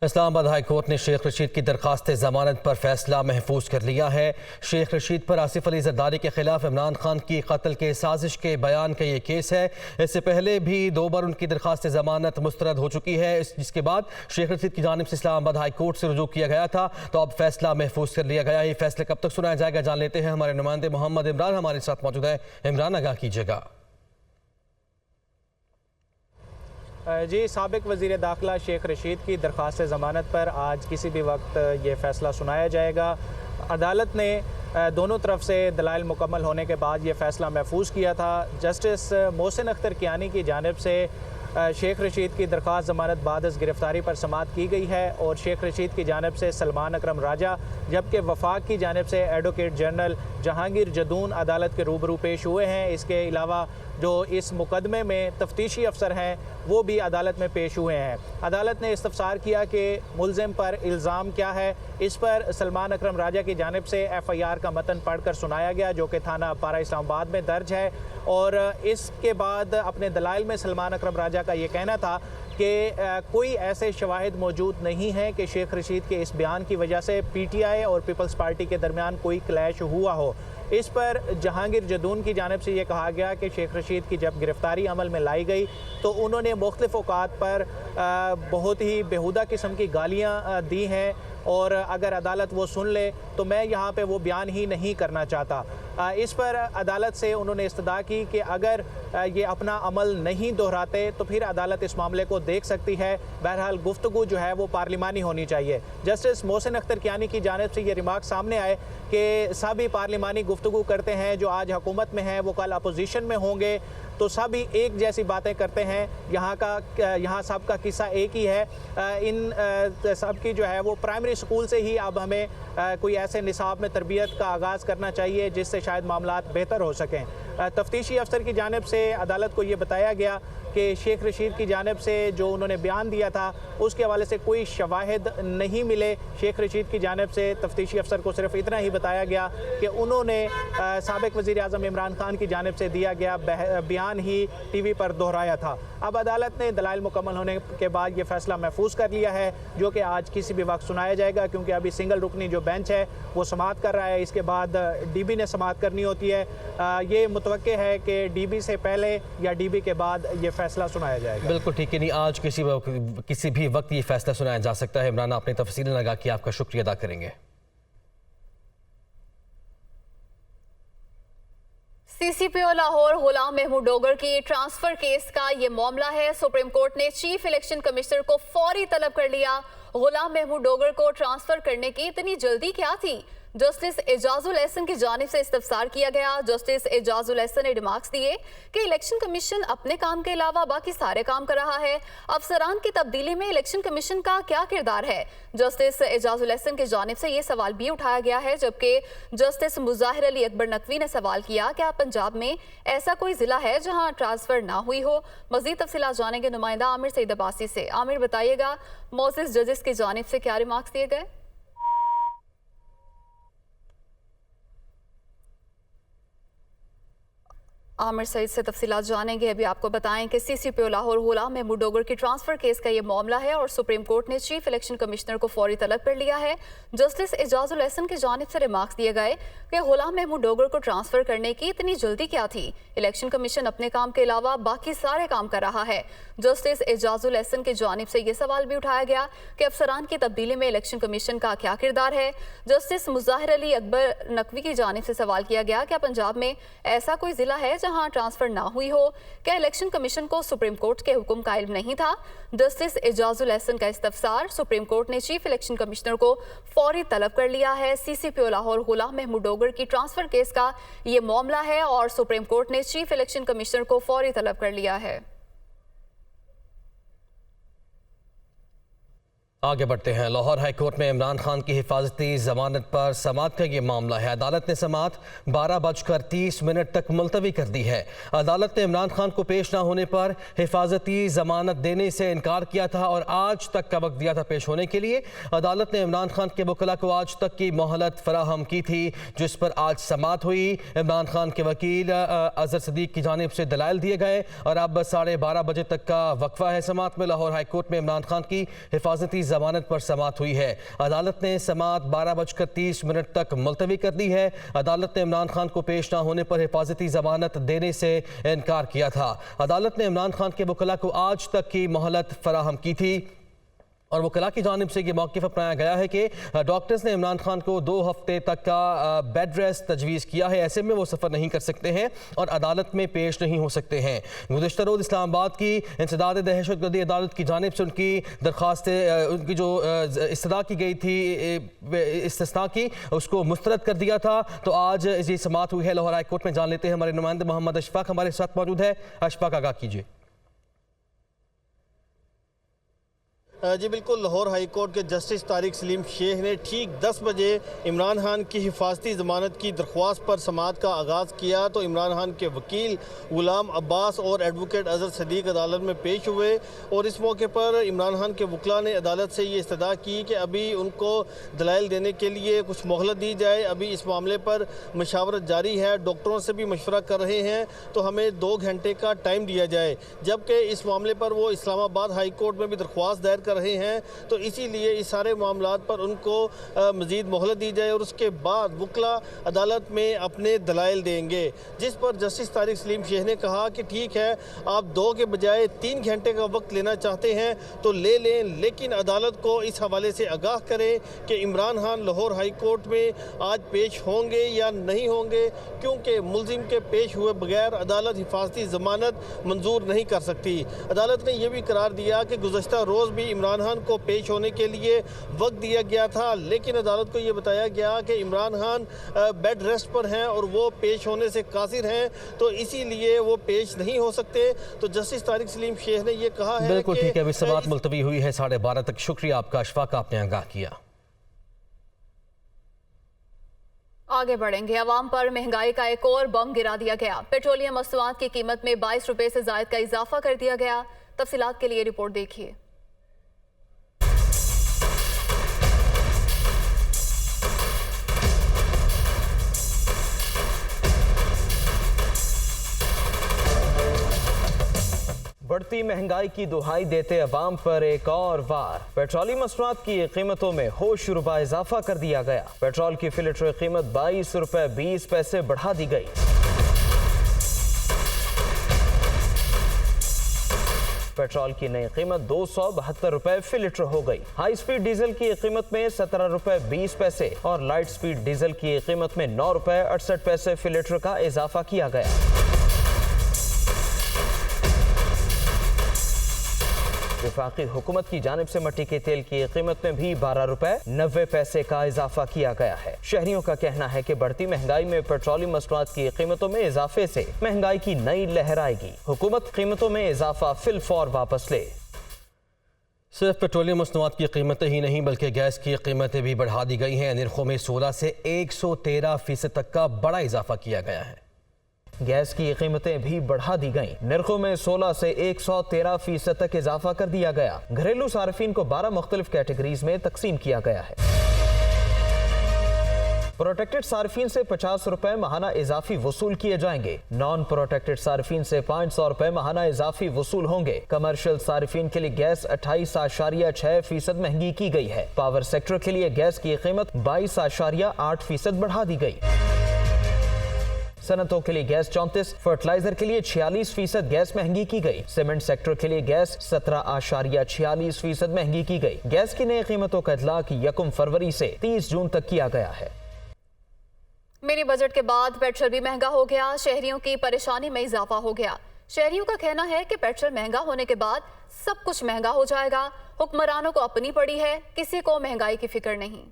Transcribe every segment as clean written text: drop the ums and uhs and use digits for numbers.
Islamabad high court ने शेख रशीद की दरख्वास्त जमानत पर फैसला महफूज कर लिया है। शेख रशीद पर आसिफ अली जरदारी के खिलाफ इमरान खान की कत्ल के साजिश के बयान का ये केस है। इससे पहले भी 2 बार उनकी दरख्वास्त जमानत मुस्तरद हो चुकी है, जिसके बाद शेख रशीद की जानिब से इस्लामाबाद हाई कोर्ट से रुजू किया गया था, तो अब फैसला महफूज कर लिया गया। ये फैसला कब तक सुनाया जाएगा जान लेते हैं। हमारे नुमाइंदे मोहम्मद इमरान हमारे साथ मौजूद है। इमरान, आगाह कीजिएगा। जी, साबिक वज़ीर दाखिला शेख रशीद की दरख्वास्त ज़मानत पर आज किसी भी वक्त ये फ़ैसला सुनाया जाएगा। अदालत ने दोनों तरफ से दलाइल मुकम्मल होने के बाद ये फ़ैसला महफूज किया था। जस्टिस मोहसिन अख्तर कियानी की जानिब से शेख रशीद की दरख्वास्त ज़मानत बाद गिरफ़्तारी पर समाअत की गई है और शेख रशीद की जानिब से सलमान अकरम राजा, जबकि वफाक की जानिब से एडवोकेट जनरल जहांगीर जदून अदालत के रूबरू पेश हुए हैं। इसके अलावा जो इस मुकदमे में तफ्तीशी अफसर हैं वो भी अदालत में पेश हुए हैं। अदालत ने इस्तफसार किया कि मुलजिम पर इल्ज़ाम क्या है। इस पर सलमान अकरम राजा की जानिब से FIR का मतन पढ़कर सुनाया गया, जो कि थाना पारा इस्लामाबाद में दर्ज है। और इसके बाद अपने दलाइल में सलमान अकरम राजा का ये कहना था कि कोई ऐसे शवाहिद मौजूद नहीं हैं कि शेख रशीद के इस बयान की वजह से PTI और पीपल्स पार्टी के दरमियान कोई क्लैश हुआ हो। इस पर जहांगीर जदून की जानिब से ये कहा गया कि शेख रशीद की जब गिरफ़्तारी अमल में लाई गई तो उन्होंने मुख्तलिफ़ औक़ात पर बहुत ही बेहुदा किस्म की गालियाँ दी हैं और अगर अदालत वो सुन ले तो मैं यहाँ पे वो बयान ही नहीं करना चाहता। इस पर अदालत से उन्होंने इस्तदा की कि अगर ये अपना अमल नहीं दोहराते तो फिर अदालत इस मामले को देख सकती है। बहरहाल गुफ्तगू जो है वो पार्लिमानी होनी चाहिए। जस्टिस मोहसिन अख्तर कियानी की जानिब से ये रिमार्क सामने आए कि सभी पार्लिमानी गुफ्तगू करते हैं, जो आज हुकूमत में हैं वो कल अपोजिशन में होंगे, तो सभी एक जैसी बातें करते हैं। यहाँ सब का किस्सा एक ही है। इन सब की जो है वो प्राइमरी स्कूल से ही अब हमें कोई ऐसे निसाब में तरबियत का आगाज़ करना चाहिए जिससे शायद मामलात बेहतर हो सकें। तफ्तीशी अफसर की जानिब से अदालत को ये बताया गया कि शेख रशीद की जानिब से जो उन्होंने बयान दिया था उसके हवाले से कोई शवाहिद नहीं मिले। शेख रशीद की जानिब से तफ्तीशी अफसर को सिर्फ इतना ही बताया गया कि उन्होंने साबिक वज़ीर आज़म इमरान खान की जानिब से दिया गया बयान ही TV पर दोहराया था। अब अदालत ने दलाइल मुकम्मल होने के बाद ये फ़ैसला महफूज कर लिया है, जो कि आज किसी भी वक्त सुनाया जाएगा, क्योंकि अभी सिंगल रुकनी जो बेंच है वो समाअत कर रहा है। इसके बाद DB ने समाअत करनी होती है। ये मुतवक्के है कि DB से पहले या DB के बाद ये फैसला सुनाया जाएगा। बिल्कुल ठीक है, नहीं आज किसी भी वक्त ये फैसला सुनाया जा सकता है। इमरान, आपने तफसील लगा कि आपका शुक्रिया अदा करेंगे। CCPO लाहौर गुलाम महमूद डोगर की ट्रांसफर केस का ये मामला है। सुप्रीम कोर्ट ने चीफ इलेक्शन कमिश्नर को फौरी तलब कर लिया। गुलाम महमूद डोगर को ट्रांसफर करने की इतनी जल्दी क्या थी? जस्टिस एजाजुल एहसन की जानिब से इस्तफसार किया गया। जस्टिस एजाजुल एहसन ने रिमार्क्स दिए कि इलेक्शन कमीशन अपने काम के अलावा बाकी सारे काम कर रहा है। अफसरान की तब्दीली में इलेक्शन कमीशन का क्या किरदार है? जस्टिस एजाजुल एहसन की जानिब से ये सवाल भी उठाया गया है, जबकि जस्टिस मुजाहिर अली अकबर नकवी ने सवाल किया क्या पंजाब में ऐसा कोई जिला है जहाँ ट्रांसफर ना हुई हो? मजीद तफसीलात जानेंगे नुमाइंदा आमिर सईद अब्बासी से। आमिर, बताइएगा मोअज़्ज़िज़ जजेस की जानिब से क्या रिमार्क्स दिए गए? आमिर सईद से तफसीलात जानेंगे। अभी आपको बताएं कि CCPO लाहौर गुलाम महमूद डोगर की ट्रांसफर केस का ये मामला है और सुप्रीम कोर्ट ने चीफ इलेक्शन कमिश्नर को फौरी तलब कर लिया है। जस्टिस एजाजुल एहसन की जानिब से रिमार्क्स दिए गए कि गुलाम महमूद डोगर को ट्रांसफर करने की इतनी जल्दी क्या थी? इलेक्शन कमीशन अपने काम के अलावा बाकी सारे काम कर रहा है। जस्टिस एजाजुल एहसन की जानिब से ये सवाल भी उठाया गया कि अफसरान की तब्दीली में इलेक्शन कमीशन का क्या किरदार है? जस्टिस मुजाहिर अली अकबर नकवी की जानिब से सवाल किया गया क्या पंजाब में ऐसा कोई जिला है जहां ट्रांसफर ना हुई हो? क्या इलेक्शन कमीशन को सुप्रीम कोर्ट के हुक्म का इल्म नहीं था? जस्टिस एजाजुल एहसन का इस्तफसार। सुप्रीम कोर्ट ने चीफ इलेक्शन कमिश्नर को फौरी तलब कर लिया है। CCPO लाहौर गुलाम महमूद डोगर की ट्रांसफर केस का ये मामला है और सुप्रीम कोर्ट ने चीफ इलेक्शन कमिश्नर को फौरी तलब कर लिया है। आगे बढ़ते हैं। लाहौर हाई कोर्ट में इमरान खान की हिफाजती जमानत पर समाअत का ये मामला है। अदालत ने समाअत 12:30 तक मुलतवी कर दी है। अदालत ने इमरान खान को पेश ना होने पर हिफाजती जमानत देने से इनकार किया था और आज तक का वक्त दिया था पेश होने के लिए। अदालत ने इमरान खान के वकला को आज तक की मोहलत फराहम की थी, जिस पर आज समाअत हुई। इमरान खान के वकील अजहर सदीक की जानिब से दलाइल दिए गए और अब 12:30 बजे तक का वक्फा है समाअत में। लाहौर हाई कोर्ट में इमरान खान की हिफाजती जमानत पर समाअत हुई है। अदालत ने समाअत 12:30 तक मुलतवी कर दी है। अदालत ने इमरान खान को पेश न होने पर हिफाजती जमानत देने से इनकार किया था। अदालत ने इमरान खान के वकला को आज तक की मोहलत फराहम की थी और वकला की जानिब से ये मौक़िफ़ अपनाया गया है कि डॉक्टर्स ने इमरान खान को 2 हफ्ते तक का बेड रेस्ट तजवीज़ किया है। ऐसे में वो सफ़र नहीं कर सकते हैं और अदालत में पेश नहीं हो सकते हैं। गुज़िश्ता रोज़ इस्लामाबाद की इंसदाद दहशतगर्दी अदालत की जानिब से उनकी दरख्वास्त, उनकी जो इस्तदा की गई थी, इस्तिस्ना की, उसको मुस्तरद कर दिया था। तो आज ये समाअत हुई है लाहौर हाई कोर्ट में। जान लेते हैं हमारे नुमाइंदे मोहम्मद अशफाक हमारे साथ मौजूद है। अशफाक, आगाह कीजिए। जी बिल्कुल, लाहौर हाई कोर्ट के जस्टिस तारिक सलीम शेख ने ठीक 10 बजे इमरान खान की हिफाजती ज़मानत की दरख्वास्त पर समाअत का आगाज़ किया। तो इमरान खान के वकील गुलाम अब्बास और एडवोकेट अजहर सदीक अदालत में पेश हुए और इस मौके पर इमरान खान के वकला ने अदालत से ये इस्तदा की कि अभी उनको दलाइल देने के लिए कुछ मोहलत दी जाए। अभी इस मामले पर मशावरत जारी है, डॉक्टरों से भी मशवरा कर रहे हैं, तो हमें 2 घंटे का टाइम दिया जाए। जबकि इस मामले पर वो इस्लामाबाद हाई कोर्ट में भी दरख्वास्त दायर रहे हैं, तो इसीलिए इस सारे मामलात पर उनको मज़ीद मोहलत दी जाए और उसके बाद वकला अदालत में अपने दलाइल देंगे। जिस पर जस्टिस तारिक सलीम शेख ने कहा कि ठीक है, आप 2 के बजाय 3 घंटे का वक्त लेना चाहते हैं तो ले लें, लेकिन अदालत को इस हवाले से आगाह करें कि इमरान खान लाहौर हाई कोर्ट में आज पेश होंगे या नहीं होंगे, क्योंकि मुलजिम के पेश हुए बगैर अदालत हिफाजती ज़मानत मंजूर नहीं कर सकती। अदालत ने यह भी करार दिया कि गुज़श्ता रोज़ भी इमरान खान को पेश होने के लिए वक्त दिया गया था, लेकिन अदालत को यह बताया गया कि इमरान खान बेड रेस्ट पर हैं और वो पेश होने से कासिर हैं, तो इसीलिए वो पेश नहीं हो सकते। तो जस्टिस तारिक सलीम शेख ने यह कहा है। बिल्कुल ठीक है, अभी समाअत मुलतवी हुई है 12:30 तक। शुक्रिया आपका अशफाक, आपने आगाह किया। आगे बढ़ेंगे। अवाम पर महंगाई का एक और बम गिरा दिया गया। पेट्रोलियम मसनूआत की कीमत में 22 रुपए से जायद का इजाफा कर दिया गया। तफसीलात के लिए रिपोर्ट देखिए। बढ़ती महंगाई की दुहाई देते अवाम पर एक और वार। पेट्रोलियम मसनूआत की कीमतों में होशरुबा इजाफा कर दिया गया। पेट्रोल की फी लीटर कीमत 22 रुपए 20 पैसे बढ़ा दी गई। पेट्रोल की नई कीमत 272 रुपए फी लीटर हो गई। हाई स्पीड डीजल की कीमत में 17 रुपए 20 पैसे और लाइट स्पीड डीजल की कीमत में 9 रुपए 68 पैसे फी लीटर का इजाफा किया गया। वफाकी हुकूमत की जानिब से मट्टी के तेल की कीमत में भी 12 रुपए 90 पैसे का इजाफा किया गया है। शहरियों का कहना है कि बढ़ती महंगाई में पेट्रोलियम मसनूआत की कीमतों में इजाफे से महंगाई की नई लहर आएगी। हुकूमत कीमतों में इजाफा फिलफौर वापस ले। सिर्फ पेट्रोलियम मसनूआत की कीमतें ही नहीं बल्कि गैस की कीमतें भी बढ़ा दी गई हैं। निर्खों में 16 से 113% तक का बड़ा इजाफा किया गया है। गैस की कीमतें भी बढ़ा दी गईं। निर्खों में 16 से 113% तक इजाफा कर दिया गया। घरेलू सार्फिन को 12 मुख्तलिफ कैटेगरीज में तकसीम किया गया है। प्रोटेक्टेड सार्फिन से 50 रुपए माहाना इजाफी वसूल किए जाएंगे। नॉन प्रोटेक्टेड सार्फिन से 500 रुपए माहाना इजाफी वसूल होंगे। कमर्शियल सार्फिन के लिए गैस 28.6% महंगी की गई है। पावर सेक्टर के लिए गैस की कीमत 22.8% बढ़ा दी गई। सनतों के लिए गैस 34, फर्टिलाइजर के लिए 46% गैस महंगी की गई। सीमेंट सेक्टर के लिए गैस 17.46% महंगी की गई। गैस की नई कीमतों का इतलाक 1 फरवरी से 30 जून तक किया गया है। मिनी बजट के बाद पेट्रोल भी महंगा हो गया। शहरियों की परेशानी में इजाफा हो गया। शहरियों का कहना है कि पेट्रोल महंगा होने के बाद सब कुछ महंगा हो जाएगा। हुक्मरानों को अपनी पड़ी है, किसी को महंगाई की फिक्र नहीं।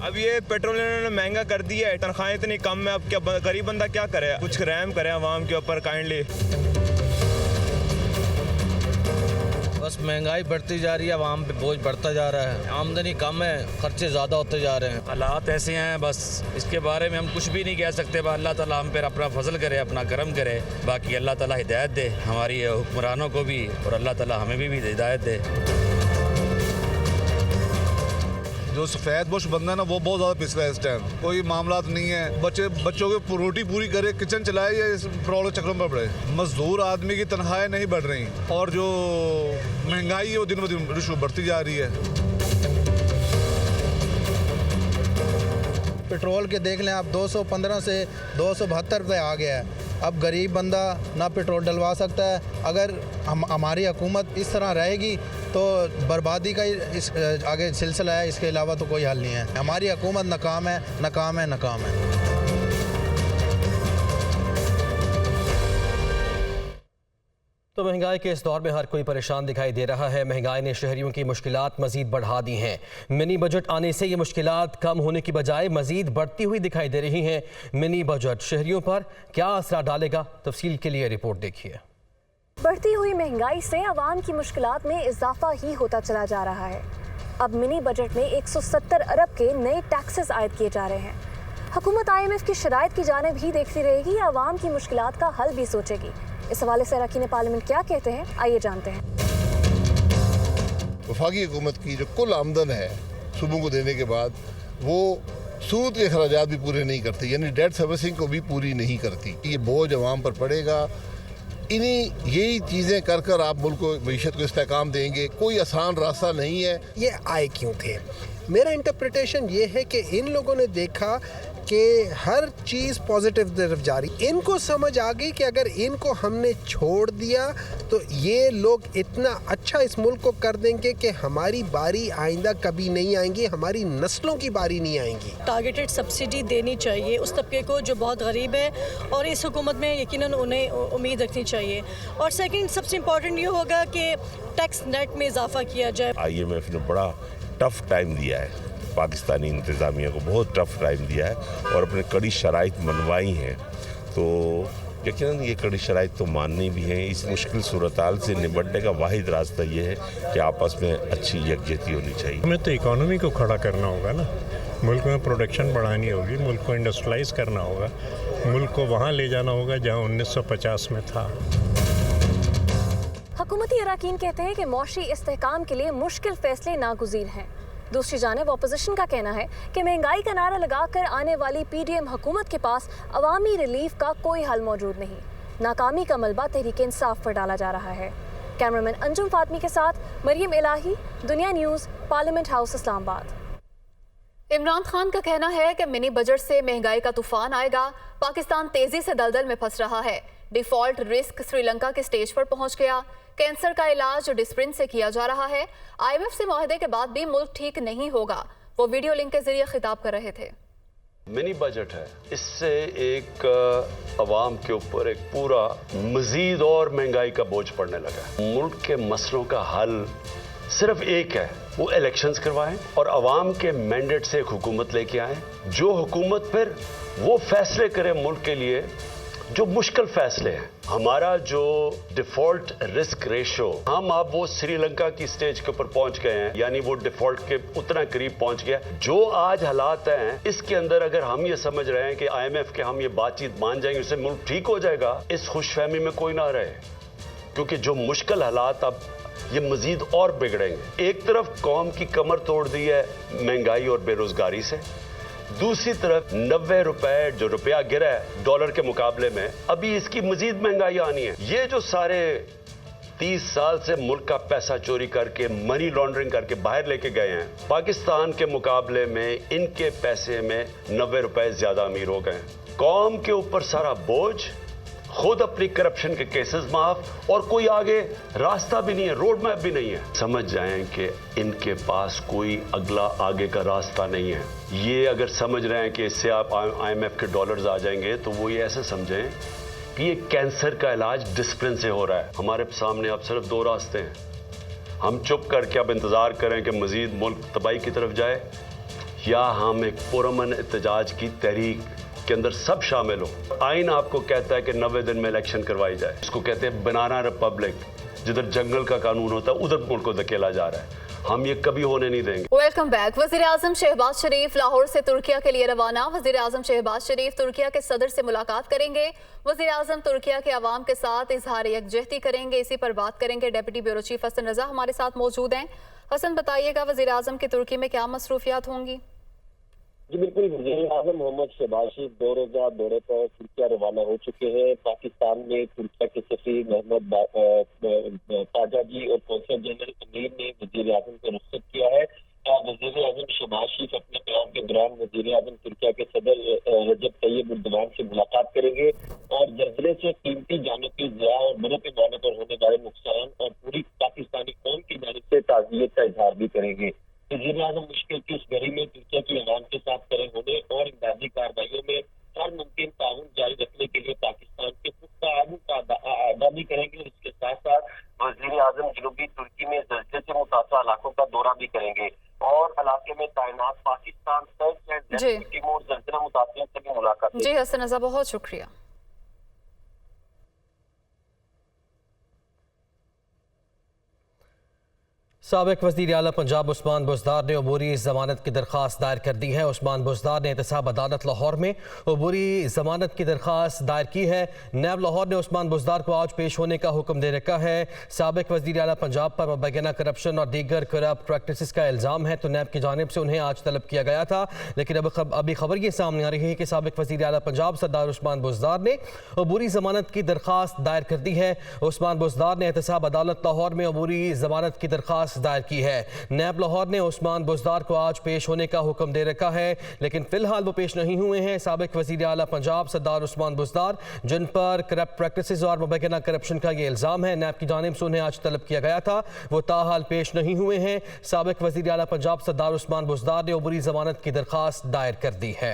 अब ये पेट्रोल इन्होंने महंगा कर दिया है, तनख्वाहें इतनी कम है, अब क्या गरीब बंदा क्या करे? कुछ रहम करे अवाम के ऊपर काइंडली। बस महंगाई बढ़ती जा रही है, अवाम पे बोझ बढ़ता जा रहा है। आमदनी कम है, खर्चे ज़्यादा होते जा रहे हैं। हालात ऐसे हैं, बस इसके बारे में हम कुछ भी नहीं कह सकते। अल्लाह ताला हम पर अपना फजल करे, अपना करम करे। बाकी अल्लाह ताला हिदायत दे हमारी हुक्मरानों को भी, और अल्लाह ताला हमें भी हिदायत दे। जो सफ़ेद पोश बंदा है ना, वो बहुत ज़्यादा पिस रहा है इस टाइम। कोई मामलात नहीं है। बच्चों की रोटी पूरी करे, किचन चलाए, या इस प्रॉब्लम चक्रों में पड़े। मजदूर आदमी की तनख्वाहें नहीं बढ़ रही और जो महंगाई है वो दिन ब दिन बढ़ती जा रही है। पेट्रोल के देख लें आप 215 से 272 रुपये आ गया है। अब गरीब बंदा ना पेट्रोल डलवा सकता है। अगर हमारी हुकूमत इस तरह रहेगी तो बर्बादी का ही इस आगे सिलसिला है, इसके अलावा तो कोई हल नहीं है। हमारी हुकूमत नाकाम है, नाकाम है, नाकाम है। तो महंगाई के इस दौर में हर कोई परेशान दिखाई दे रहा है। महंगाई ने शहरियों की मुश्किलात मजीद बढ़ा दी हैं। मिनी बजट आने से ये मुश्किलात कम होने की बजाय मजीद बढ़ती हुई दिखाई दे रही हैं। मिनी बजट शहरियों पर क्या असर डालेगा, तफसील के लिए रिपोर्ट देखिए। बढ़ती हुई महंगाई से आवाम की मुश्किलात में इजाफा ही होता चला जा रहा है। अब मिनी बजट में 170 अरब के नए टैक्सेस आयद किए जा रहे हैं। हुकूमत IMF की शराइत की जानिब ही देखती रहेगी, आवाम की मुश्किलात का हल भी सोचेगी। इस हवाले से अरकान पार्लियामेंट क्या कहते हैं, आइए जानते हैं। वफाकी हुकूमत की जो कुल आमदन है सूबों को देने के बाद, वो सूद के अखराजात भी पूरे नहीं करती, यानी डेट सर्विसिंग को भी पूरी नहीं करती। ये बोझ अवाम पर पड़ेगा। यही चीज़ें कर कर आप मुल्क को, मईशत को इस्तेहकाम देंगे। कोई आसान रास्ता नहीं है। ये आए क्यों थे? मेरा इंटरप्रिटेशन ये है कि इन लोगों ने देखा कि हर चीज़ पॉजिटिव तरफ जा रही। इनको समझ आ गई कि अगर इनको हमने छोड़ दिया तो ये लोग इतना अच्छा इस मुल्क को कर देंगे कि हमारी बारी आइंदा कभी नहीं आएंगी, हमारी नस्लों की बारी नहीं आएंगी। टारगेटेड सब्सिडी देनी चाहिए उस तबके को जो बहुत गरीब है, और इस हुकूमत में यकीनन उन्हें उम्मीद रखनी चाहिए। और सेकंड सबसे इम्पोर्टेंट ये होगा कि टैक्स नेट में इजाफा किया जाए। IMF ने बड़ा टफ टाइम दिया है, पाकिस्तानी इंतज़ामिया को बहुत टफ टाइम दिया है और अपने कड़ी शराइत मनवाई हैं। तो यकीनन ये कड़ी शराइत तो माननी भी है। इस मुश्किल सूरत-हाल से निपटने का वाहिद रास्ता ये है कि आपस में अच्छी यकजहती होनी चाहिए। हमें तो इकोनॉमी को खड़ा करना होगा ना, मुल्क में प्रोडक्शन बढ़ानी होगी, मुल्क को इंडस्ट्रियलाइज करना होगा, मुल्क को वहाँ ले जाना होगा जहाँ 1950 में था। हुकूमती अरकान कहते हैं कि मौशी इस्तेहकाम के लिए मुश्किल फैसले नागुज़ीर हैं। दूसरी जानिब अपोजिशन का कहना है कि महंगाई का नारा लगाकर आने वाली PDM हुकूमत के पास अवामी रिलीफ का कोई हल मौजूद नहीं। नाकामी का मलबा तहरीक इंसाफ पर डाला जा रहा है। कैमरामैन अंजुम फातमी के साथ मरियम इलाही, दुनिया news, parliament house, Islamabad. Imran Khan का कहना है कि मिनी बजट से महंगाई का तूफान आएगा। पाकिस्तान तेजी से दलदल में फंस रहा है। डिफॉल्ट रिस्क श्रीलंका के स्टेज पर पहुंच गया। कैंसर का इलाज डिस्प्रिन से किया जा रहा है। IMF से मुआहदे के बाद भी मुल्क ठीक नहीं होगा। वो वीडियो लिंक के जरिए खिताब कर रहे थे। मिनी बजट है, इससे एक अवाम के ऊपर एक पूरा मजीद और महंगाई का बोझ पड़ने लगा है। मुल्क के मसलों का हल सिर्फ एक है, वो इलेक्शंस करवाएं और अवाम के मैंडेट से एक हुकूमत लेके आए, जो हुकूमत फिर वो फैसले करे मुल्क के लिए जो मुश्किल फैसले हैं। हमारा जो डिफॉल्ट रिस्क रेशो, हम अब वो श्रीलंका की स्टेज के ऊपर पहुंच गए हैं, यानी वो डिफॉल्ट के उतना करीब पहुंच गया। जो आज हालात हैं, इसके अंदर अगर हम ये समझ रहे हैं कि IMF के हम ये बातचीत मान जाएंगे, उससे मुल्क ठीक हो जाएगा, इस खुशफहमी में कोई ना रहे, क्योंकि जो मुश्किल हालात अब ये मजीद और बिगड़ेंगे। एक तरफ कौम की कमर तोड़ दी है महंगाई और बेरोजगारी से, दूसरी तरफ 90 रुपए जो रुपया गिरा है डॉलर के मुकाबले में, अभी इसकी मजीद महंगाई आनी है। ये जो सारे 30 साल से मुल्क का पैसा चोरी करके, मनी लॉन्ड्रिंग करके बाहर लेके गए हैं, पाकिस्तान के मुकाबले में इनके पैसे में 90 रुपए ज्यादा अमीर हो गए हैं। कौम के ऊपर सारा बोझ, खुद अपनी करप्शन के केसेस माफ, और कोई आगे रास्ता भी नहीं है, रोड मैप भी नहीं है। समझ जाएं कि इनके पास कोई अगला आगे का रास्ता नहीं है। ये अगर समझ रहे हैं कि इससे आप IMF के डॉलर्स आ जाएंगे, तो वो ये ऐसे समझें कि ये कैंसर का इलाज डिस्प्रिन से हो रहा है। हमारे सामने अब सिर्फ 2 रास्ते हैं। हम चुप करके अब इंतजार करें कि मजीद मुल्क तबाही की तरफ जाए, या हम एक पुरअमन एहतजाज की तहरीक के अंदर सब शामिल हो। आइन आपको कहता है कि 90 दिन में इलेक्शन करवाई जाए। इसको कहते हैं बनाना रिपब्लिक, जिधर जंगल का कानून होता है उधर मुल्क को धकेला जा रहा है। हम ये कभी होने नहीं देंगे। Welcome back. वज़ीर आज़म शहबाज शरीफ लाहौर से तुर्किया के लिए रवाना। वज़ीर आज़म शहबाज शरीफ तुर्किया के सदर से मुलाकात करेंगे। वज़ीर आज़म तुर्किया के अवाम के साथ इजहार यकजहती करेंगे। इसी पर बात करेंगे। Deputy bureau chief Hasan Raza हमारे साथ मौजूद हैं। हसन, बताइएगा वज़ीर आज़म की तुर्की में क्या मसरूफियात होंगी? जी बिल्कुल, वज़ीर-ए-आज़म मोहम्मद शहबाज शरीफ 2 रोज़ा दौरे पर तुर्किया रवाना हो चुके हैं। पाकिस्तान में तुर्किया के सफ़ीर मोहम्मद ताजा जी और कौंसल जनरल अमीर ने वज़ीर-ए-आज़म को रुखसत किया है। वज़ीर आज़म शहबाज शरीफ अपने बयान के दौरान वज़ीर आज़म तुर्किया के सदर रजब तैयब एर्दोगान से मुलाकात करेंगे और ज़लज़ले से कीमती जानों की ज़िया और बड़े पैमाने पर होने वाले नुकसान और पूरी पाकिस्तानी कौम की जानिब से ताज़ियत का इजहार भी करेंगे। वज़ीर आज़म मुश्किल की इस घड़ी में तुर्किया की अवाम के साथ खड़े होने और इमदादी कार्रवाइयों में हर मुमकिन ताउन जारी रखने के लिए पाकिस्तान के पुख्ता आज़म का अदा भी करेंगे। इसके साथ साथ वज़ीर आज़म जनूबी तुर्की में ज़लज़ले से मुतासर इलाकों का दौरा भी करेंगे और इलाके में तैनात Pakistan search and rescue team और ज़लज़ला मुतासरीन से भी मुलाकात। जी हसन रज़ा, बहुत शुक्रिया। साबिक वज़ीर आला पंजाब उस्मान बुज़दार ने अबूरी ज़मानत की दरख्वास्त दायर कर दी है। उस्मान बुज़दार ने एहतसाब अदालत लाहौर में अबूरी ज़मानत की दरख्वास्त दायर की है। नैब लाहौर ने उस्मान बुज़दार को आज पेश होने का हुक्म दे रखा है। साबिक वज़ीर आला पंजाब पर मुबैना करप्शन और दीगर करप्ट प्रैक्टिस का इल्ज़ाम है, तो नैब की जानिब से उन्हें आज तलब किया गया था। लेकिन अभी खबर ये सामने आ रही है कि साबिक वज़ीर आला पंजाब सरदार उस्मान बुज़दार ने अबूरी ज़मानत की दरख्वास्त दायर कर दी है। उस्मान बुज़दार ने एहतसाब अदालत लाहौर में अबूरी ज़मानत की दरख्वास्त दायर की है। नैब लाहौर ने उस्मान बुज़दार को आज पेश होने का हुक्म दे रखा है, लेकिन फिलहाल वो पेश नहीं हुए हैं। साबिक वज़ीर आला पंजाब सरदार उस्मान बुज़दार, जिन पर करप्ट प्रैक्टिसेस और मुबैना करप्शन का ये इल्ज़ाम है, नैब की जानिब से उन्हें आज तलब किया गया था, वो ताहाल पेश नहीं हुए हैं। साबिक वज़ीर आला पंजाब सरदार उस्मान बुज़दार ने अबूरी ज़मानत की दरख्वास्त दायर कर दी है।